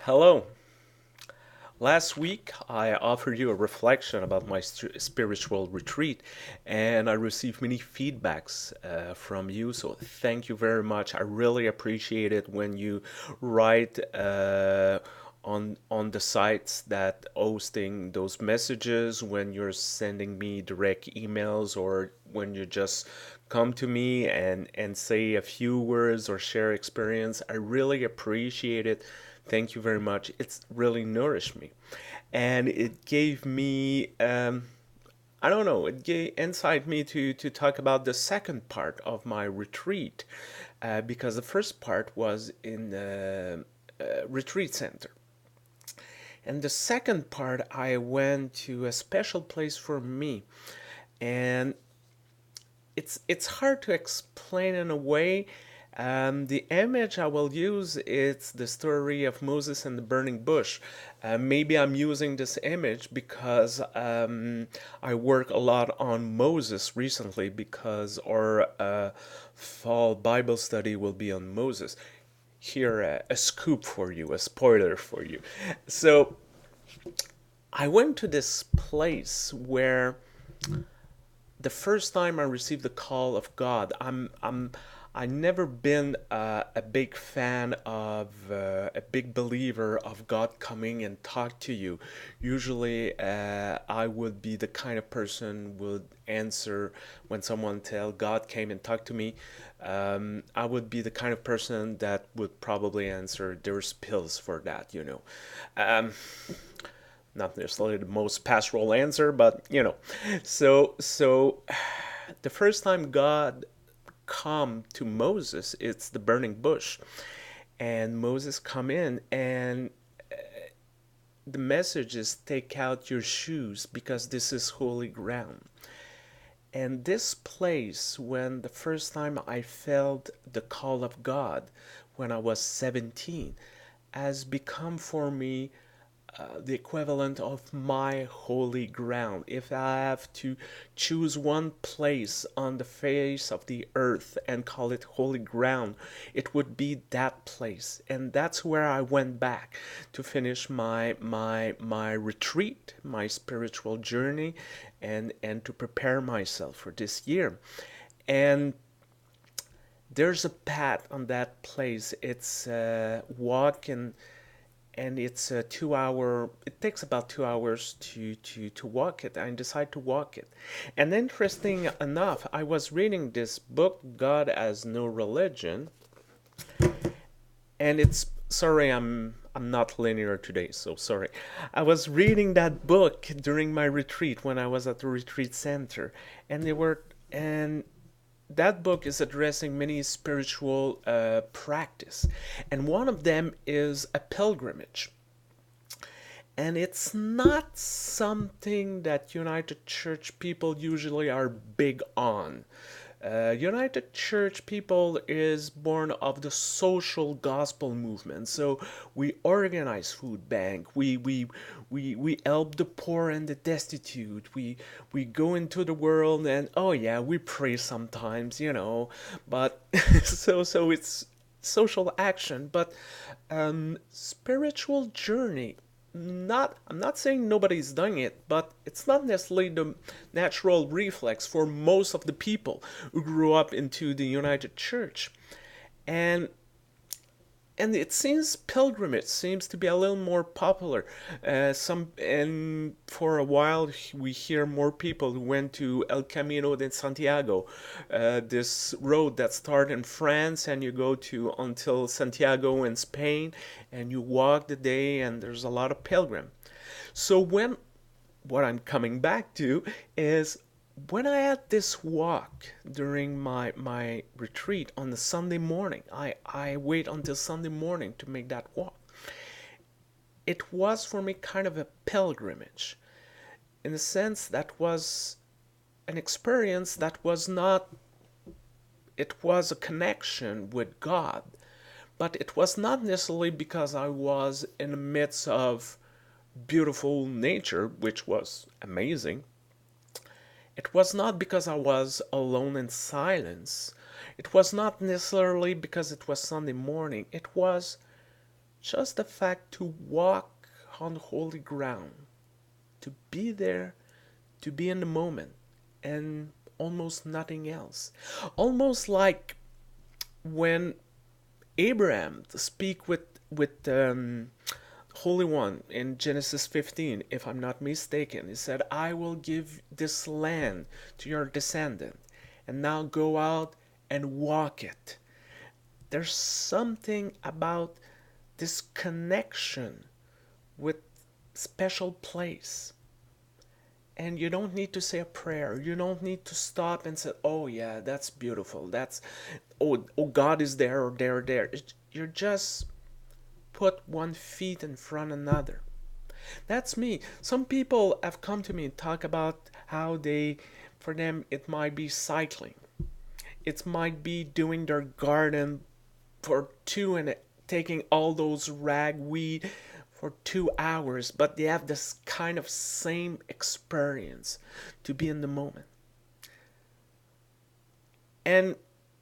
Hello. Last week, I offered you a reflection about my spiritual retreat, and I received many feedbacks from you. So, thank you very much. I really appreciate it when you write on the sites that hosting those messages, when you're sending me direct emails, or when you just come to me and say a few words or share experience. I really appreciate it. Thank you very much. It's really nourished me. And it gave me, I don't know, it gave insight me to talk about the second part of my retreat, because the first part was in the retreat center. And the second part, I went to a special place for me. And it's hard to explain in a way. The image I will use is the story of Moses and the burning bush. Maybe I'm using this image because I work a lot on Moses recently because our fall Bible study will be on Moses. Here, a scoop for you, a spoiler for you. So I went to this place where the first time I received the call of God, I never been a big fan of a big believer of God coming and talk to you. Usually, I would be the kind of person would answer when someone tell God came and talked to me. I would be the kind of person that would probably answer there's pills for that. Um, Not necessarily the most pastoral answer, but So the first time God come to Moses, it's the burning bush, and Moses come in, and the message is take out your shoes because this is holy ground. And this place, when the first time I felt the call of God, when I was 17, has become for me the equivalent of my holy ground. If I have to choose one place on the face of the earth and call it holy ground, it would be that place. And that's where I went back to finish my retreat, my spiritual journey, and to prepare myself for this year. And there's a path on that place. It's walk and it's a 2 hour, it takes about 2 hours to walk it. I decided to walk it. And interesting enough, I was reading this book, God Has No Religion, and it's, sorry, I'm not linear today, so sorry. I was reading that book during my retreat when I was at the retreat center, and that book is addressing many spiritual practice, and one of them is a pilgrimage. And it's not something that United Church people usually are big on. United Church people is born of the social gospel movement. So we organize food bank. We help the poor and the destitute. We go into the world and oh yeah, we pray sometimes. But so it's social action, but spiritual journey, not I'm not saying nobody's doing it, but it's not necessarily the natural reflex for most of the people who grew up into the United Church. And and it seems pilgrimage seems to be a little more popular. Some and for a while we hear more people who went to El Camino de Santiago, this road that starts in France and you go to until Santiago in Spain, and you walk the day, and there's a lot of pilgrim. So when what I'm coming back to is when I had this walk during my retreat on the Sunday morning, I wait until Sunday morning to make that walk. It was for me kind of a pilgrimage, in a sense that was an experience that was not, it was a connection with God, but it was not necessarily because I was in the midst of beautiful nature, which was amazing. It was not because I was alone in silence. It was not necessarily because it was Sunday morning. It was just the fact to walk on holy ground, to be there, to be in the moment, and almost nothing else. Almost like when Abraham speak with Holy One in Genesis 15, if I'm not mistaken, he said, "I will give this land to your descendant, and now go out and walk it." There's something about this connection with special place. And you don't need to say a prayer. You don't need to stop and say, "Oh yeah, that's beautiful. That's oh God is there or there or there." You're just put one feet in front of another. That's me. Some people have come to me and talk about how for them, it might be cycling. It might be doing their garden for two and taking all those ragweed for 2 hours, but they have this kind of same experience to be in the moment. And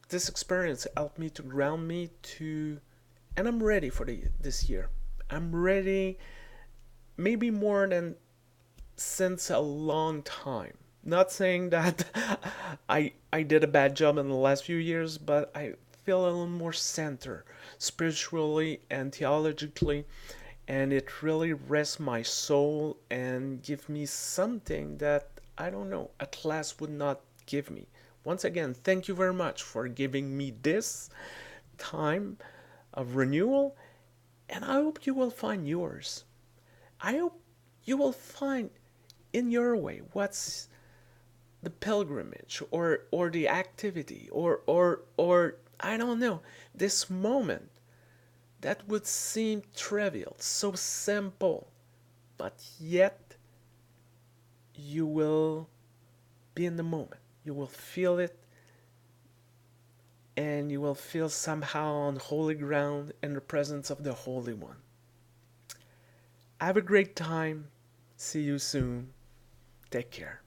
this experience helped me to ground me to, and I'm ready for this year. I'm ready, maybe more than since a long time. Not saying that I did a bad job in the last few years, but I feel a little more centered spiritually and theologically, and it really rests my soul and give me something that I don't know a class would not give me. Once again, thank you very much for giving me this time of renewal, and I hope you will find yours. I hope you will find in your way what's the pilgrimage or the activity or I don't know, this moment that would seem trivial, so simple, but yet you will be in the moment. You will feel it, and you will feel somehow on holy ground in the presence of the Holy One. Have a great time. See you soon. Take care.